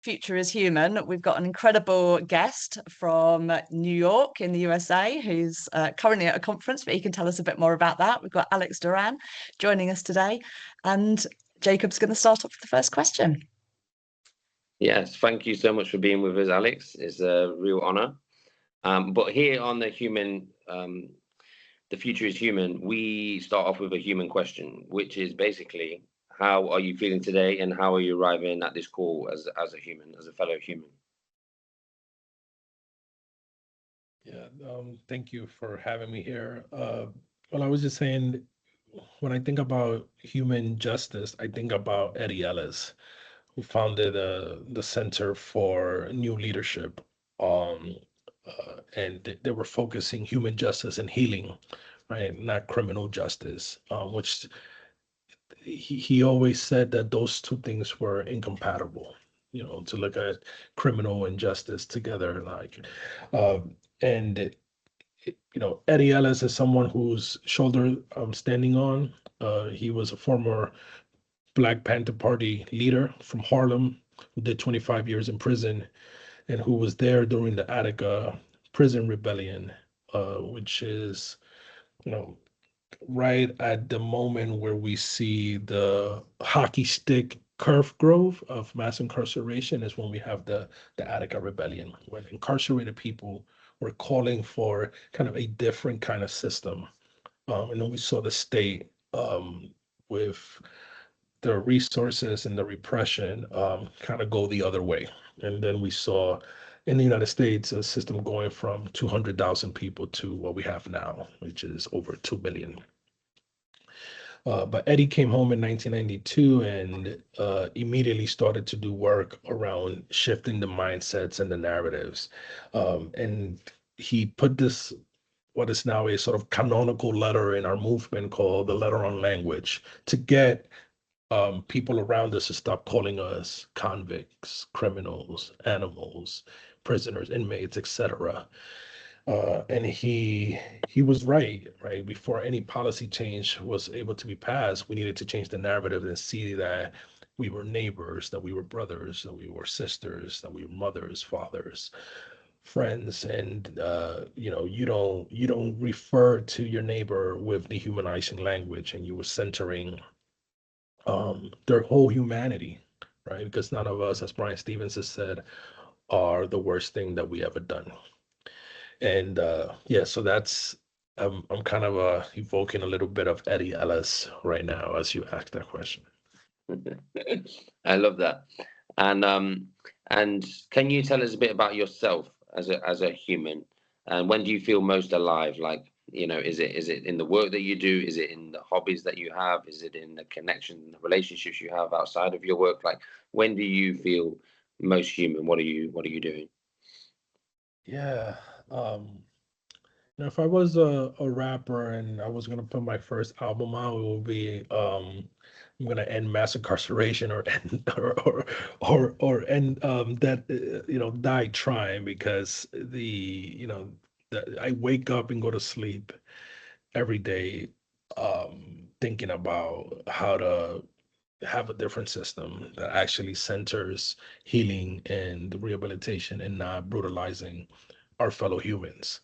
Future is Human, we've got an incredible guest from New York in the USA who's currently at a conference, but he can tell us a bit more about that. We've got Alex Duran joining us today, and Jacob's going to start off with the first question. Yes, thank you so much for being with us, Alex. It's a real honor. But here on the future is human, we start off with a human question, which is basically, how are you feeling today, and how are you arriving at this call as a human, as a fellow human? Yeah, thank you for having me here. Well, I was just saying, when I think about human justice, I think about Eddie Ellis, who founded the Center for New Leadership. And they were focusing human justice and healing, right? Not criminal justice, which he always said that those two things were incompatible, to look at criminal and justice together. And Eddie Ellis is someone whose shoulder I'm standing on. He was a former Black Panther Party leader from Harlem who did 25 years in prison and who was there during the Attica prison rebellion, which is, you know, right at the moment where we see the hockey stick curve growth of mass incarceration is when we have the Attica rebellion, when incarcerated people were calling for kind of a different kind of system. And then we saw the state with the resources and the repression kind of go the other way. And then we saw in the United States a system going from 200,000 people to what we have now, which is over 2 million. But Eddie came home in 1992 and immediately started to do work around shifting the mindsets and the narratives. And he put this, what is now a sort of canonical letter in our movement called the Letter on Language, to get people around us to stop calling us convicts, criminals, animals, prisoners, inmates, etc. And he was right, right? Before any policy change was able to be passed, we needed to change the narrative and see that we were neighbors, that we were brothers, that we were sisters, that we were mothers, fathers, friends. And you don't refer to your neighbor with dehumanizing language, and you were centering their whole humanity, right? Because none of us, as Brian Stevens has said, are the worst thing that we ever done. And yeah, so that's I'm kind of evoking a little bit of Eddie Ellis right now as you ask that question. I love that. And can you tell us a bit about yourself as a human? And when do you feel most alive? Like, is it in the work that you do? Is it in the hobbies that you have? Is it in the connection, the relationships you have outside of your work? Like, when do you feel most human? What are you doing? Yeah. Um, if I was a rapper and I was gonna put my first album out, it would be I'm gonna end mass incarceration or end or end that die trying, because I wake up and go to sleep every day thinking about how to have a different system that actually centers healing and rehabilitation and not brutalizing our fellow humans.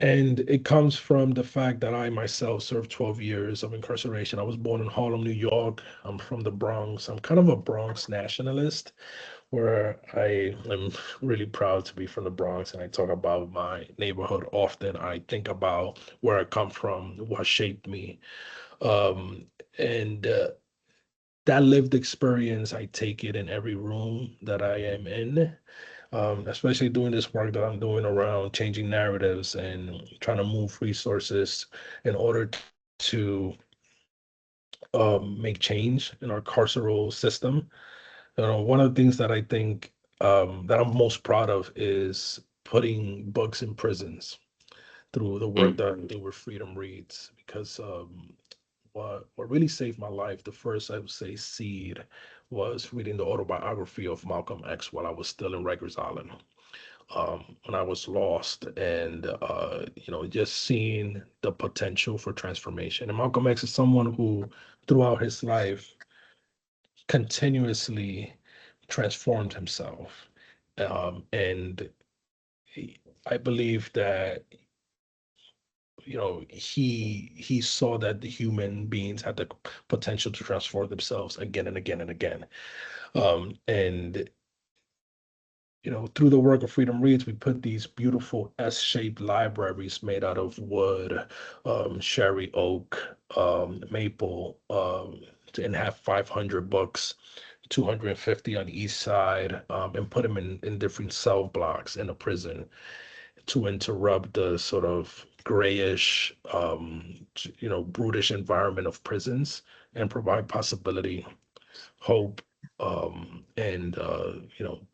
And it comes from the fact that I myself served 12 years of incarceration. I was born in Harlem, New York. I'm from the Bronx. I'm kind of a Bronx nationalist, where I am really proud to be from the Bronx, and I talk about my neighborhood often. I think about where I come from, what shaped me. And that lived experience, I take it in every room that I am in, especially doing this work that I'm doing around changing narratives and trying to move resources in order to make change in our carceral system. One of the things that I think that I'm most proud of is putting books in prisons through the work Mm. that I do with Freedom Reads, because what really saved my life, the first, I would say, seed, was reading the autobiography of Malcolm X while I was still in Rikers Island, when I was lost, and just seeing the potential for transformation. And Malcolm X is someone who, throughout his life, continuously transformed himself. And I believe that, he saw that the human beings had the potential to transform themselves again and again and again. And through the work of Freedom Reads, we put these beautiful S-shaped libraries made out of wood, cherry oak, maple, and have 500 books, 250 on each side, and put them in different cell blocks in a prison to interrupt the sort of grayish, brutish environment of prisons and provide possibility, hope, and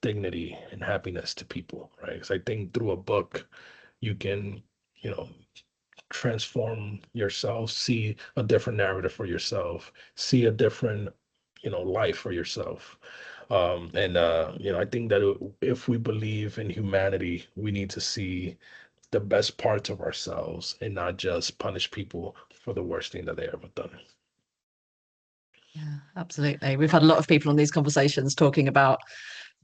dignity and happiness to people, right? Because I think through a book, you can, you know, transform yourself, see a different narrative for yourself, see a different, life for yourself. And I think that if we believe in humanity, we need to see the best parts of ourselves and not just punish people for the worst thing that they ever done. Yeah, absolutely. We've had a lot of people on these conversations talking about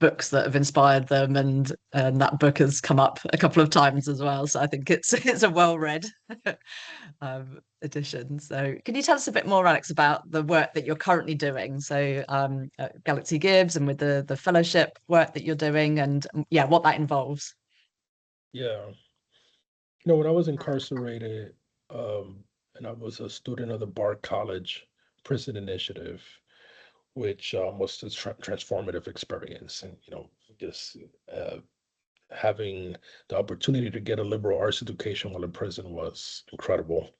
books that have inspired them, and that book has come up a couple of times as well. So I think it's a well-read edition. So can you tell us a bit more, Alex, about the work that you're currently doing? So at Galaxy Gives and with the fellowship work that you're doing, and yeah, what that involves. Yeah. When I was incarcerated, and I was a student of the Bard College Prison Initiative, which was a transformative experience. And, just uh, having the opportunity to get a liberal arts education while in prison was incredible.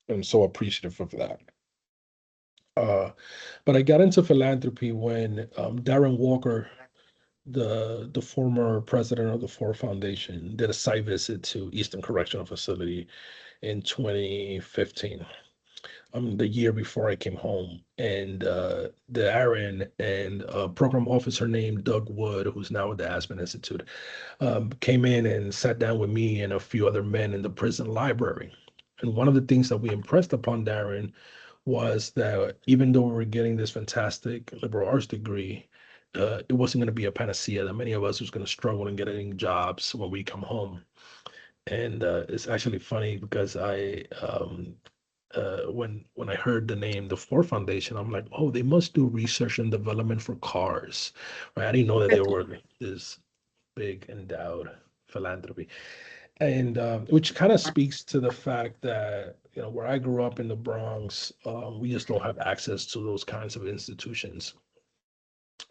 I'm so appreciative of that. Uh, but I got into philanthropy when Darren Walker, the former president of the Ford Foundation, did a site visit to Eastern Correctional Facility in 2015, the year before I came home. And the Aaron and a program officer named Doug Wood, who's now at the Aspen Institute, came in and sat down with me and a few other men in the prison library. And one of the things that we impressed upon Darren was that even though we were getting this fantastic liberal arts degree, it wasn't going to be a panacea, that many of us was going to struggle in getting jobs when we come home. And it's actually funny because when I heard the name, the Ford Foundation, I'm like, oh, they must do research and development for cars, right? I didn't know that they were this big endowed philanthropy, and which kind of speaks to the fact that where I grew up in the Bronx, we just don't have access to those kinds of institutions.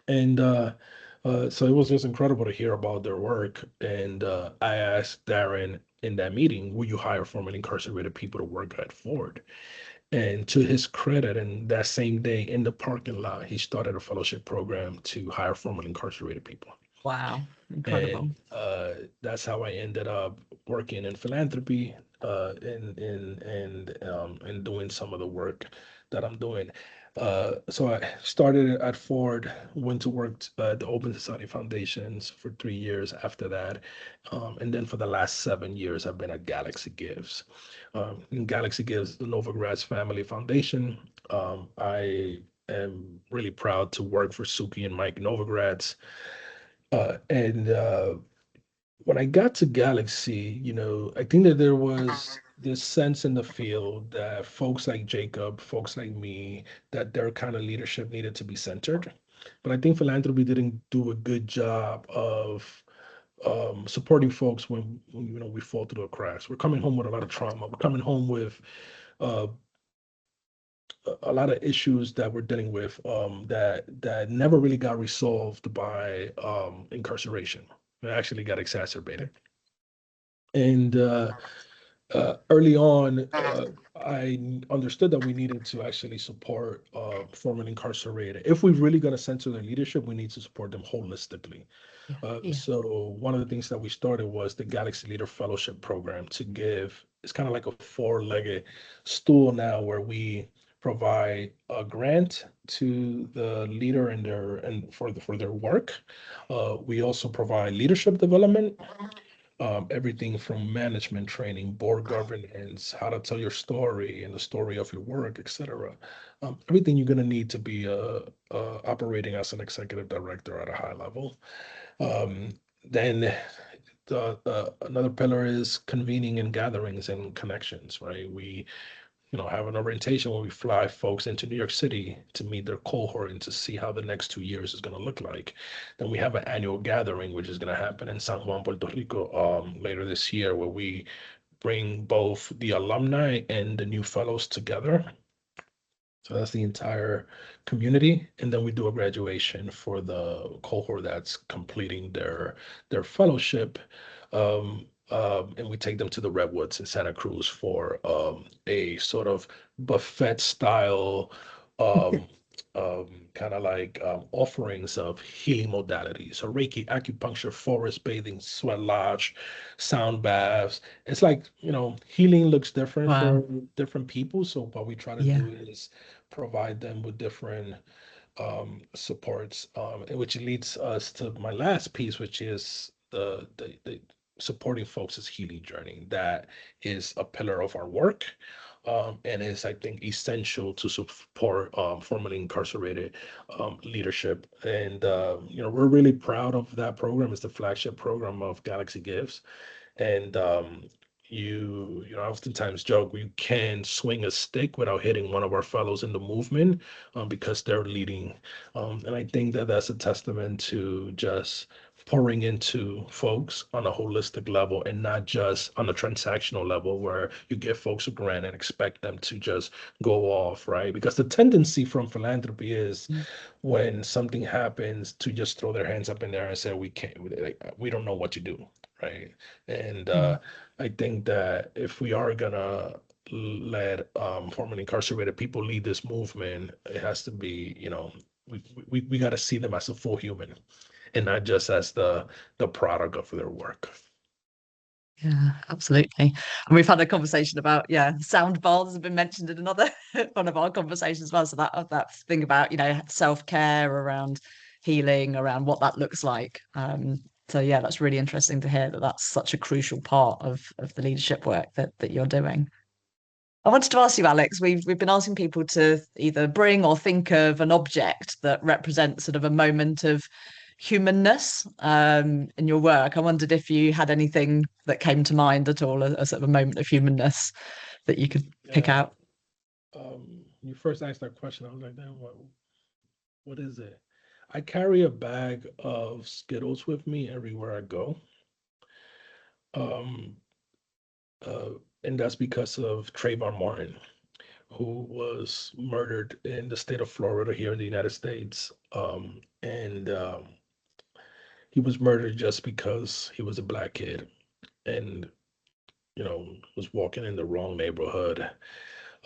And so it was just incredible to hear about their work. And I asked Darren in that meeting, will you hire formerly incarcerated people to work at Ford? And to his credit, and that same day in the parking lot, he started a fellowship program to hire formerly incarcerated people. Wow, incredible. And that's how I ended up working in philanthropy, and doing some of the work that I'm doing. So I started at Ford, went to work at the Open Society Foundations for 3 years after that. And then for the last 7 years, I've been at Galaxy Gives. And Galaxy Gives, the Novogratz Family Foundation. I am really proud to work for Suki and Mike Novogratz. And when I got to Galaxy, I think that there was this sense in the field that folks like Jacob, folks like me, that their kind of leadership needed to be centered. But I think philanthropy didn't do a good job of supporting folks when we fall through the cracks. We're coming home with a lot of trauma. We're coming home with uh, a lot of issues that we're dealing with, that never really got resolved by incarceration. It actually got exacerbated. And early on, I understood that we needed to actually support formerly incarcerated. If we're really going to censor their leadership, we need to support them holistically. Yeah, yeah. So one of the things that we started was the Galaxy Leader Fellowship Program to give. It's kind of like a four-legged stool now, where we provide a grant to the leader and for their work. We also provide leadership development, everything from management training, board governance, how to tell your story and the story of your work, etc. Everything you're going to need to be operating as an executive director at a high level. Then another pillar is convening and gatherings and connections, right? We have an orientation where we fly folks into New York City to meet their cohort and to see how the next 2 years is going to look like. Then we have an annual gathering, which is going to happen in San Juan, Puerto Rico, later this year, where we bring both the alumni and the new fellows together. So that's the entire community. And then we do a graduation for the cohort that's completing their fellowship. And we take them to the Redwoods in Santa Cruz for a sort of buffet style kind of like offerings of healing modalities. So Reiki, acupuncture, forest bathing, sweat lodge, sound baths. It's like, healing looks different for Wow. different people. So what we try to Yeah. do is provide them with different supports, and which leads us to my last piece, which is the supporting folks' healing journey. That is a pillar of our work, and is, I think, essential to support formerly incarcerated leadership. And we're really proud of that program. It's the flagship program of Galaxy Gives. And oftentimes joke we can swing a stick without hitting one of our fellows in the movement, because they're leading. And I think that that's a testament to just pouring into folks on a holistic level and not just on a transactional level where you give folks a grant and expect them to just go off, right? Because the tendency from philanthropy is Mm. when something happens to just throw their hands up in there and say, we don't know what to do, right? And Mm. I think that if we are gonna let formerly incarcerated people lead this movement, it has to be, we got to see them as a full human and not just as the product of their work. Yeah, absolutely. And we've had a conversation about, sound baths have been mentioned in another one of our conversations as well. So that thing about, self-care, around healing, around what that looks like. So yeah, that's really interesting to hear that that's such a crucial part of the leadership work that you're doing. I wanted to ask you, Alex, we've been asking people to either bring or think of an object that represents sort of a moment of humanness in your work. I wondered if you had anything that came to mind at all, a sort of a moment of humanness that you could pick Yeah. out. You first asked that question, I was like, damn, what is it? I carry a bag of Skittles with me everywhere I go. Um, uh, and that's because of Trayvon Martin, who was murdered in the state of Florida here in the United States. And he was murdered just because he was a black kid and, was walking in the wrong neighborhood.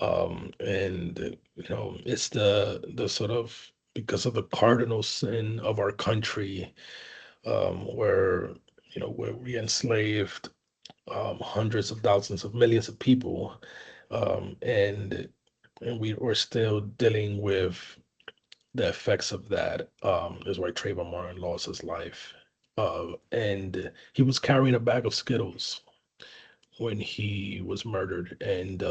And, it's the sort of, because of the cardinal sin of our country, where, where we enslaved hundreds of thousands of millions of people, and we were still dealing with the effects of that. Is why Trayvon Martin lost his life, and he was carrying a bag of Skittles when he was murdered, and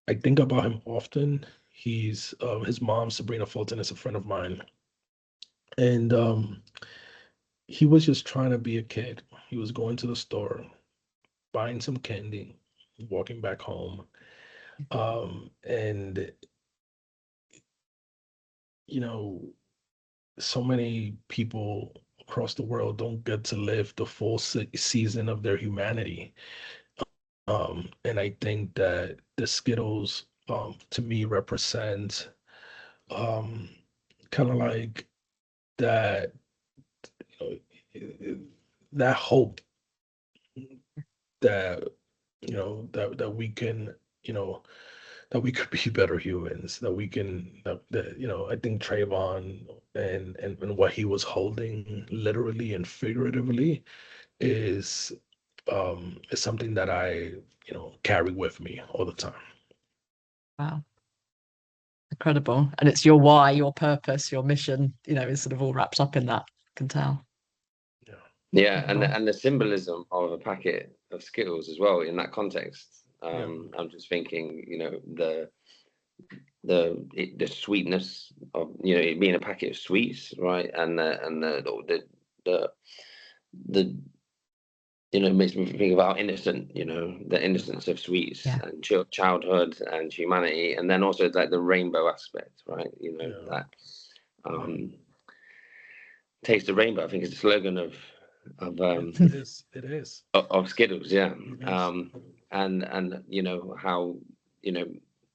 I think about him often. He's his mom, Sabrina Fulton, is a friend of mine, and he was just trying to be a kid. He was going to the store, buying some candy, walking back home. And, you know, so many people across the world don't get to live the full season of their humanity. And I think that the Skittles, to me, represent um, kind of like that, that hope that, that we can, that we could be better humans, that we can, that I think Trayvon and what he was holding literally and figuratively is something that I, carry with me all the time. Wow, incredible. And it's your why, your purpose, your mission, is sort of all wrapped up in that. I can tell. Yeah. Yeah, and Incredible. the symbolism of a packet of Skittles as well in that context. Yeah. I'm just thinking, the sweetness of, you know, it being a packet of sweets, right? And the you know, it makes me think about innocent, you know, the innocence of sweets Yeah. and childhood and humanity, and then also like the rainbow aspect, right? You know, Yeah. that Yeah. um taste the rainbow, I think is the slogan of It is. It is. of Skittles, yeah. It is. And you know how, you know,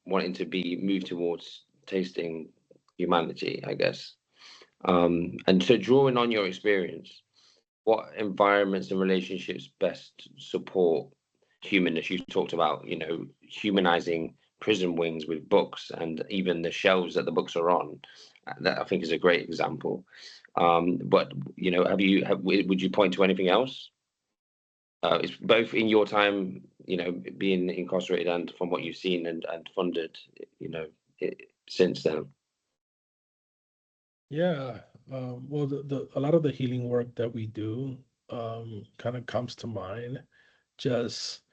wanting to be moved towards tasting humanity, I guess. And so drawing on your experience, what environments and relationships best support humanness? You talked about, you know, humanizing prison wings with books and even the shelves that the books are on. That I think is a great example. But you know, would you point to anything else? It's both in your time, you know, being incarcerated and from what you've seen and funded, you know, since then. Yeah. Well, a lot of the healing work that we do kind of comes to mind. Just,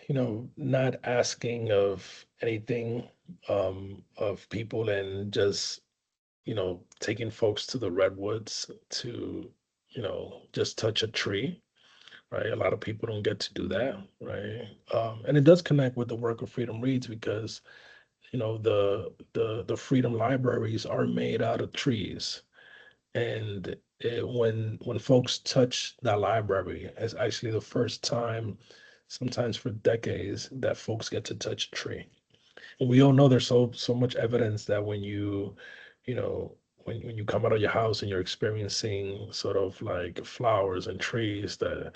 not asking of anything of people, and just, taking folks to the redwoods to, just touch a tree, right? A lot of people don't get to do that, right? And it does connect with the work of Freedom Reads, because the freedom libraries are made out of trees. And when folks touch that library, it's actually the first time, sometimes for decades, that folks get to touch a tree. And we all know there's so much evidence that when you know when you come out of your house and you're experiencing sort of like flowers and trees, that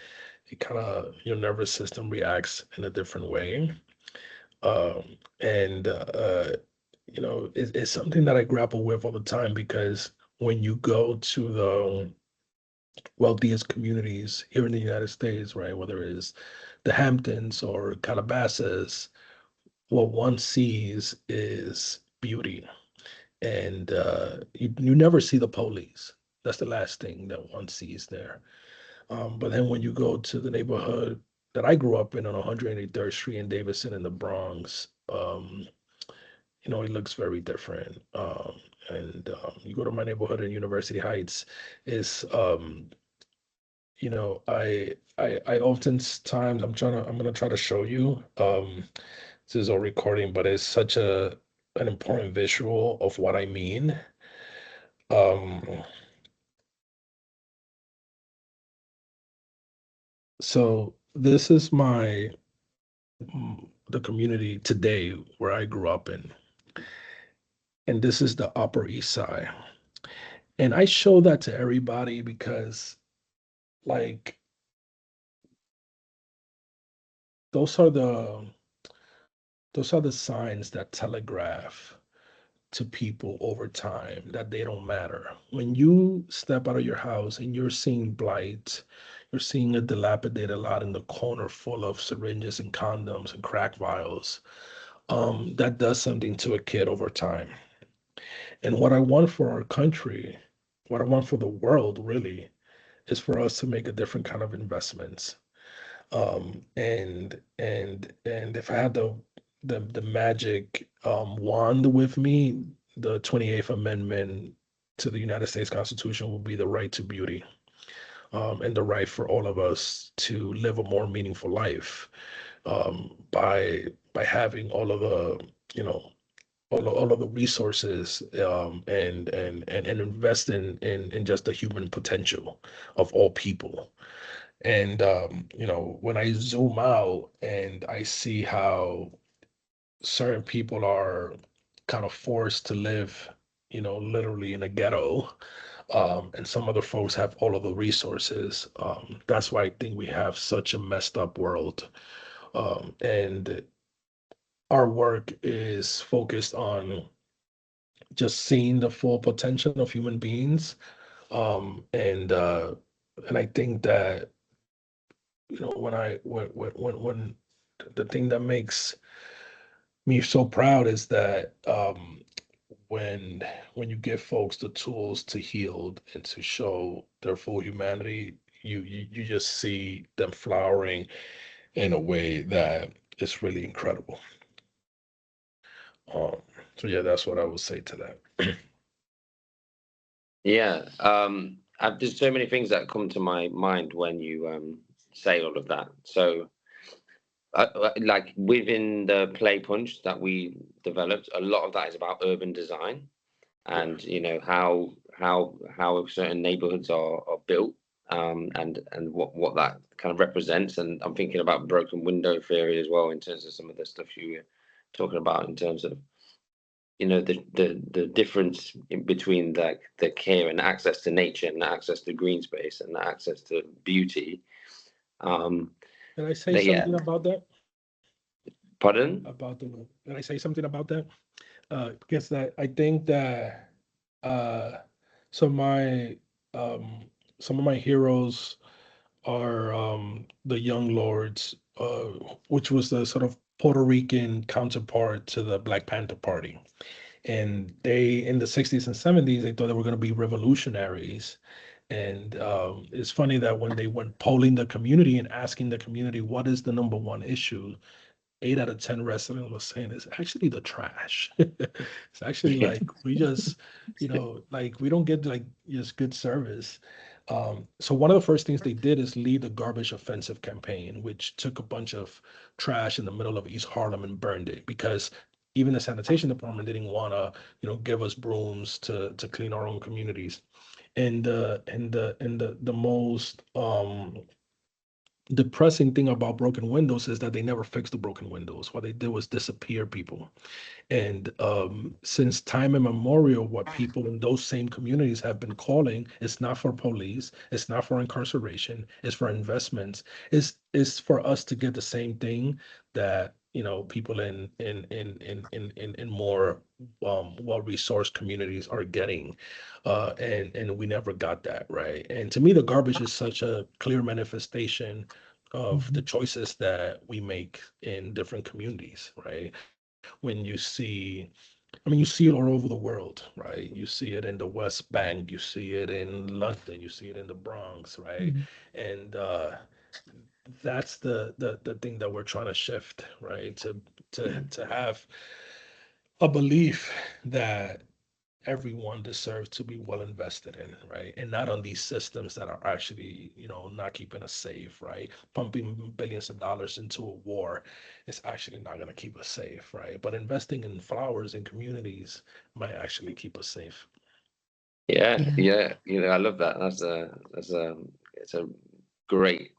it kind of, your nervous system reacts in a different way. And it's something that I grapple with all the time, because when you go to the wealthiest communities here in the United States, right, whether it is the Hamptons or Calabasas, what one sees is beauty. And you never see the police. That's the last thing that one sees there. But then when you go to the neighborhood that I grew up in on 183rd Street in Davidson in the Bronx, it looks very different. And you go to my neighborhood in University Heights, is I oftentimes I'm gonna try to show you. This is a recording, but it's such an important visual of what I mean. Um, so this is the community today where I grew up in, and this is the Upper East Side. And I show that to everybody because, like, those are the those are the signs that telegraph to people over time that they don't matter. When you step out of your house and you're seeing blight, you're seeing a dilapidated lot in the corner full of syringes and condoms and crack vials, that does something to a kid over time. And what I want for our country, what I want for the world really, is for us to make a different kind of investments. And if I had the magic wand with me, the 28th Amendment to the United States Constitution would be the right to beauty, and the right for all of us to live a more meaningful life, by having all of the, all of the resources, and invest in just the human potential of all people. And when I zoom out and I see how certain people are kind of forced to live, literally in a ghetto, and some other folks have all of the resources. That's why I think we have such a messed up world. And our work is focused on just seeing the full potential of human beings. And I think that, when the thing that makes me so proud is that, when you give folks the tools to heal and to show their full humanity, you just see them flowering in a way that is really incredible. Um, so yeah, that's what I would say to that. Yeah. There's so many things that come to my mind when you say all of that. So, like within the play punch that we developed, a lot of that is about urban design Yeah. and how certain neighborhoods are built, and what that kind of represents. And I'm thinking about broken window theory as well in terms of some of the stuff you were talking about in terms of the difference in between the care and access to nature and access to green space and access to beauty. um Can I say yeah. something about that? Pardon? Can I say something about that? Because I think that uh, some of my um, some of my heroes are the Young Lords, which was the sort of Puerto Rican counterpart to the Black Panther Party. And they, in the 60s and 70s, they thought they were going to be revolutionaries. And it's funny that when they went polling the community and asking the community, what is the number one issue? 8 out of 10 residents was saying it's actually the trash. It's actually like we just, like we don't get like just good service. So one of the first things they did is lead the garbage offensive campaign, which took a bunch of trash in the middle of East Harlem and burned it because even the sanitation department didn't want to, give us brooms to clean our own communities. And the most depressing thing about broken windows is that they never fixed the broken windows. What they did was disappear people. And since time immemorial, what people in those same communities have been calling is not for police, it's not for incarceration, it's for investments. It's for us to get the same thing that people in more well-resourced communities are getting, and we never got that right. And to me, the garbage is such a clear manifestation of the Mhm. choices that we make in different communities, right? When you see, I mean, you see it all over the world, right? You see it in the West Bank, you see it in London, you see it in the Bronx, right? Mhm. And that's the thing that we're trying to shift, right? To have a belief that everyone deserves to be well invested in, right? And not on these systems that are actually, not keeping us safe, right? Pumping billions of dollars into a war is actually not going to keep us safe, right? But investing in flowers and communities might actually keep us safe. Yeah, Yeah. yeah. I love that. That's a it's a great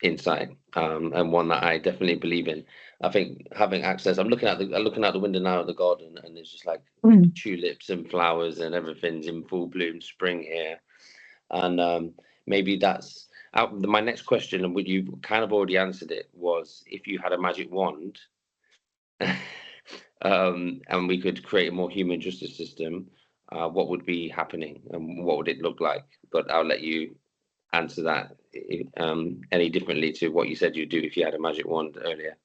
insight, and one that I definitely believe in. I think having access. I'm looking out the window now at the garden, and there's just like Mm. tulips and flowers, and everything's in full bloom, spring here. And maybe that's my next question, and would you kind of already answered it, was if you had a magic wand, and we could create a more human justice system, what would be happening and what would it look like? But I'll let you answer that any differently to what you said you'd do if you had a magic wand earlier.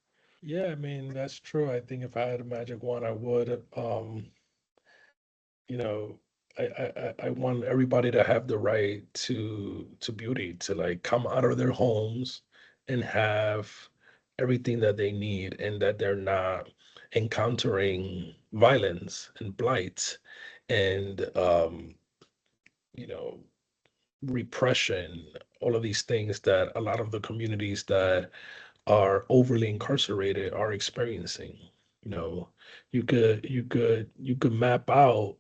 Yeah, I mean, that's true. I think if I had a magic wand, I would. You know, I want everybody to have the right to beauty, to like come out of their homes and have everything that they need, and that they're not encountering violence and blight and you know, repression, all of these things that a lot of the communities that are overly incarcerated are experiencing. You know, you could map out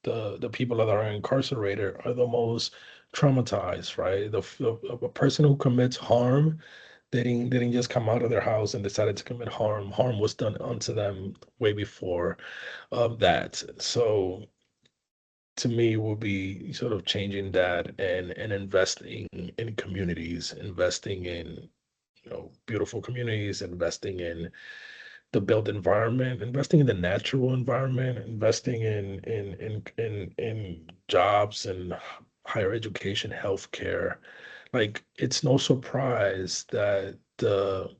the people that are incarcerated are the most traumatized, right? A person who commits harm, they didn't just come out of their house and decided to commit harm. Harm was done unto them way before that. So to me will be sort of changing that and investing in communities, investing in beautiful communities, investing in the built environment, investing in the natural environment, investing in jobs and higher education, healthcare. Like it's no surprise that the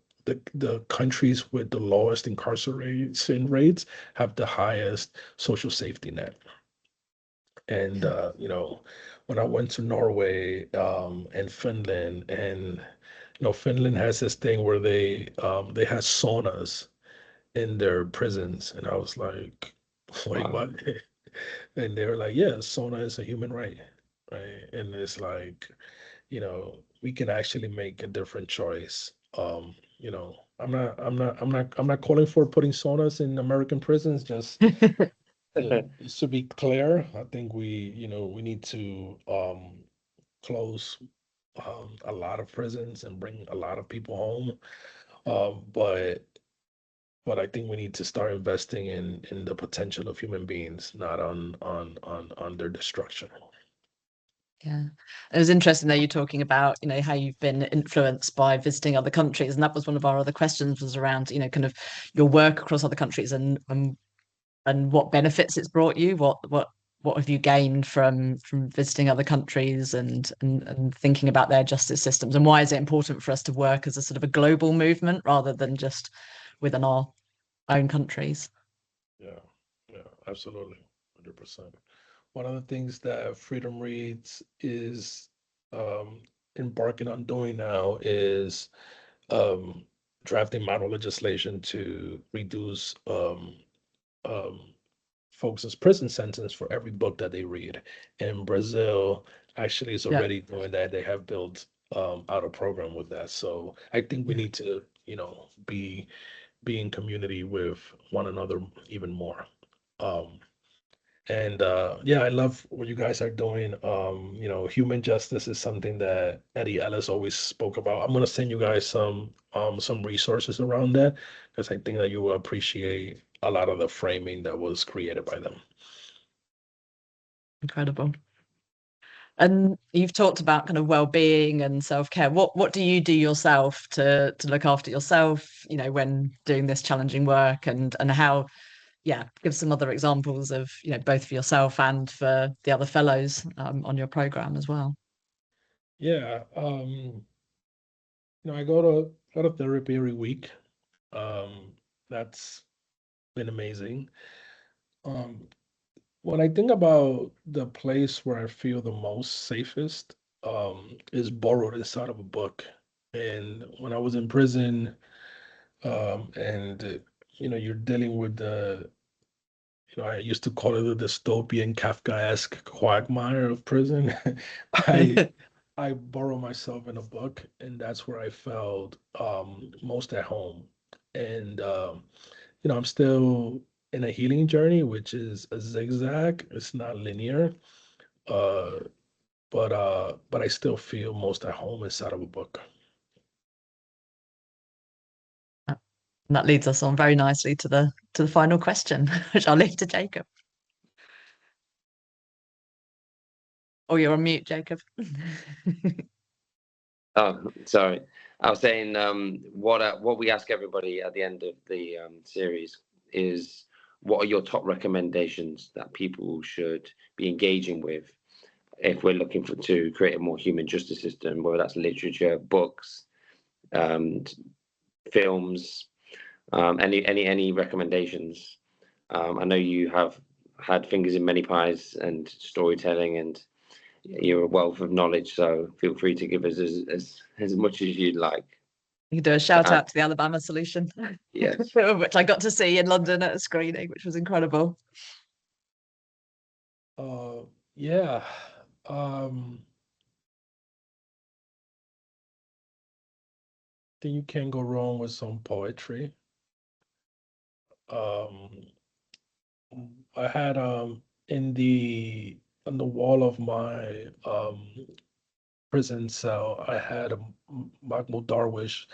countries with the lowest incarceration rates have the highest social safety net. And Yeah. when I went to Norway and Finland, and Finland has this thing where they have saunas, in their prisons, and I was like, wait, Wow. what? And they were like, yeah, sauna is a human right, right? And it's like, we can actually make a different choice. I'm not calling for putting saunas in American prisons. Just to be clear, I think we need to close a lot of prisons and bring a lot of people home. But I think we need to start investing in the potential of human beings, not on their destruction. Yeah. It was interesting that you're talking about, how you've been influenced by visiting other countries. And that was one of our other questions was around, kind of your work across other countries and what benefits it's brought you. What have you gained from visiting other countries and thinking about their justice systems? And why is it important for us to work as a sort of a global movement rather than just within our own countries? Yeah, yeah, absolutely, 100%. One of the things that Freedom Reads is um, embarking on doing now is um, drafting model legislation to reduce um, folks' prison sentence for every book that they read. And Brazil actually is Yeah. already doing that. They have built out a program with that. So I think we need to, be in community with one another even more. Um, and yeah, I love what you guys are doing. Human justice is something that Eddie Ellis always spoke about. I'm gonna send you guys some resources around that because I think that you will appreciate a lot of the framing that was created by them. Incredible. And you've talked about kind of well-being and self-care. What do you do yourself to look after yourself, when doing this challenging work and how, yeah, give some other examples of, both for yourself and for the other fellows on your program as well. Yeah, I go to therapy every week. That's been amazing. Um, when I think about the place where I feel the most safest, is borrowed inside of a book. And when I was in prison, and you're dealing with I used to call it the dystopian Kafkaesque quagmire of prison. I I borrow myself in a book, and that's where I felt most at home. And I'm still in a healing journey, which is a zigzag. It's not linear, uh, but I still feel most at home inside of a book. And that leads us on very nicely to the final question, which I'll leave to Jacob. Oh, you're on mute, Jacob. Oh, sorry. I was saying what we ask everybody at the end of the series is what are your top recommendations that people should be engaging with if we're looking to create a more human justice system, whether that's literature, books, um, films, any recommendations. I know you have had fingers in many pies and storytelling, and you're a wealth of knowledge. So feel free to give us as much as you'd like. You can do a shout And out to the Alabama solution, yes, which I got to see in London at a screening, which was incredible. Uh, yeah. Um, think you can't go wrong with some poetry. Um, I had on the wall of my prison cell, I had a Mahmoud Darwish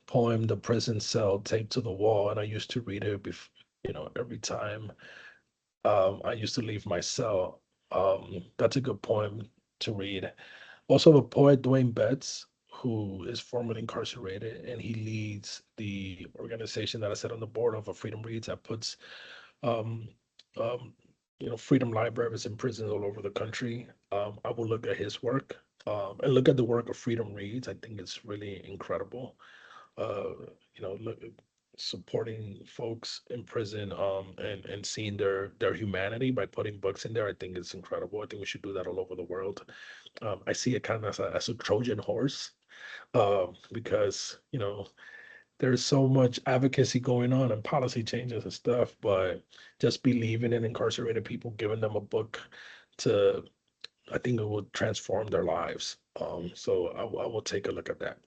poem, "The Prison Cell," taped to the wall, and I used to read it every time I used to leave my cell. That's a good poem to read. Also, the poet Dwayne Betts, who is formerly incarcerated, and he leads the organization that I sit on the board of Freedom Reads that puts, um, um, freedom libraries in prisons all over the country. I will look at his work and look at the work of Freedom Reads. I think it's really incredible. Uh, look, supporting folks in prison and seeing their humanity by putting books in there. I think it's incredible. I think we should do that all over the world. I see it kind of as a Trojan horse because there's so much advocacy going on and policy changes and stuff, but just believing in incarcerated people, giving them a book to, I think it will transform their lives. So I will take a look at that.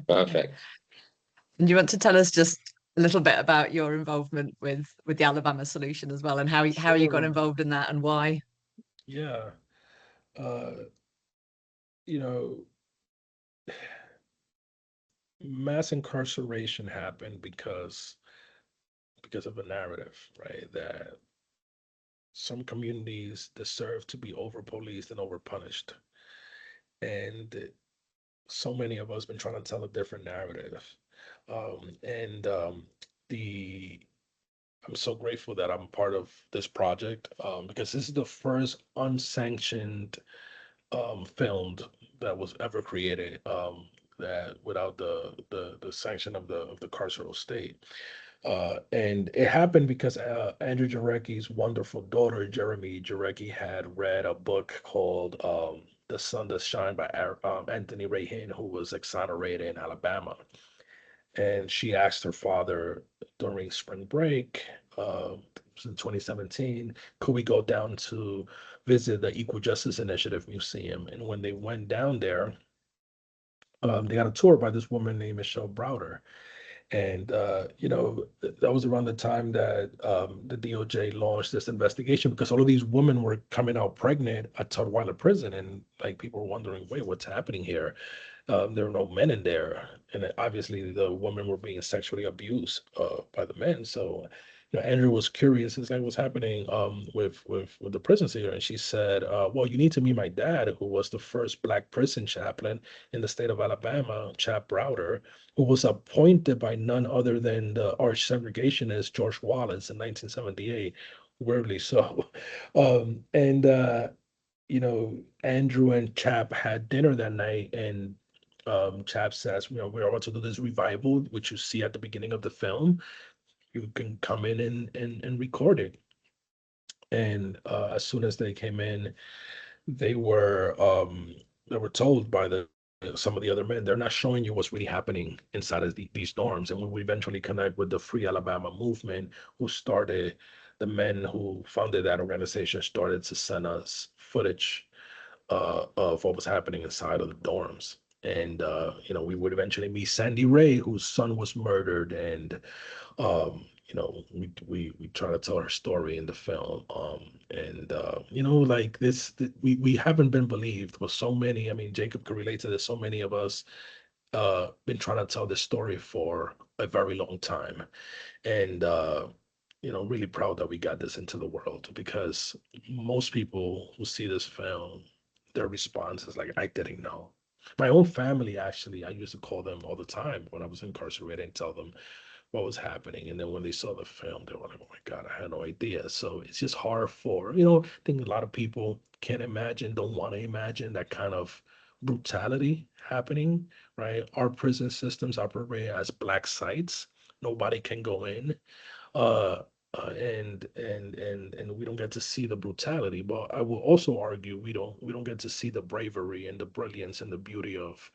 Perfect. And you want to tell us just a little bit about your involvement with the Alabama solution as well, and how you got Sure. involved in that and why? Yeah. Uh, you know, mass incarceration happened because of a narrative, right? That some communities deserve to be over policed and over punished. And so many of us been trying to tell a different narrative. And the I'm so grateful that I'm part of this project, because this is the first unsanctioned filmed that was ever created, that without the sanction of the carceral state. And it happened because Andrew Jarecki's wonderful daughter, Jeremy Jarecki, had read a book called The Sun Does Shine by Anthony Ray Hinn, who was exonerated in Alabama. And she asked her father during spring break, in 2017, could we go down to visit the Equal Justice Initiative Museum? And when they went down there, they got a tour by this woman named Michelle Browder. And that was around the time that the DOJ launched this investigation, because all of these women were coming out pregnant at Tutwiler prison, and like people were wondering, wait, what's happening here? There were no men in there, and obviously the women were being sexually abused by the men. So, Andrew was curious. He's like, "What's happening with the prisons here?" And she said, "Well, you need to meet my dad, who was the first Black prison chaplain in the state of Alabama, Chap Browder, who was appointed by none other than the arch segregationist George Wallace in 1978, weirdly so." And Andrew and Chap had dinner that night, and Chap says, we're about to do this revival, which you see at the beginning of the film. You can come in and record it. And as soon as they came in, they were um, they were told by some of the other men, they're not showing you what's really happening inside of these dorms. And when we eventually connect with the Free Alabama movement, the men who founded that organization started to send us footage of what was happening inside of the dorms. And we would eventually meet Sandy Ray, whose son was murdered, and we try to tell her story in the film. And like we haven't been believed with so many. I mean, Jacob could relate to this. So many of us been trying to tell this story for a very long time, and really proud that we got this into the world, because most people who see this film, their response is like, I didn't know. My own family, actually, I used to call them all the time when I was incarcerated and tell them what was happening. And then when they saw the film, they were like, oh my God, I had no idea. So it's just hard for, I think a lot of people can't imagine, don't want to imagine that kind of brutality happening, right? Our prison systems operate as black sites. Nobody can go in. Uh, and we don't get to see the brutality, but I will also argue we don't get to see the bravery and the brilliance and the beauty of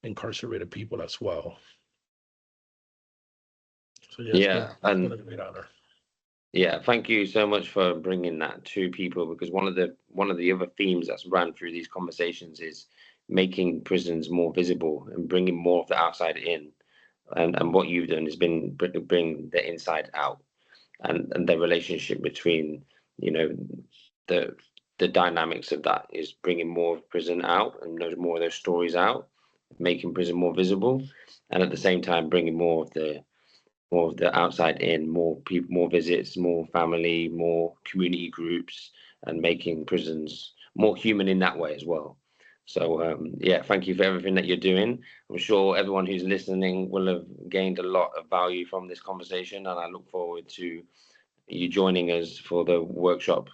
incarcerated people as well. So yeah, Yeah, it's been and a great honor. yeah, thank you so much for bringing that to people, because one of the other themes that's ran through these conversations is making prisons more visible and bringing more of the outside in. And what you've done has been bring the inside out, and the relationship between you know the the dynamics of that is bringing more of prison out and more of those stories out, making prison more visible, and at the same time bringing more of the outside in, more people, more visits, more family, more community groups, and making prisons more human in that way as well. So yeah, thank you for everything that you're doing. I'm sure everyone who's listening will have gained a lot of value from this conversation, and I look forward to you joining us for the workshop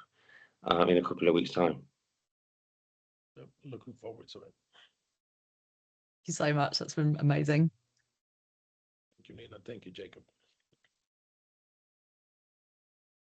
in a couple of weeks' time. Yep, looking forward to it. Thank you so much. That's been amazing. Thank you, Nina. Thank you, Jacob.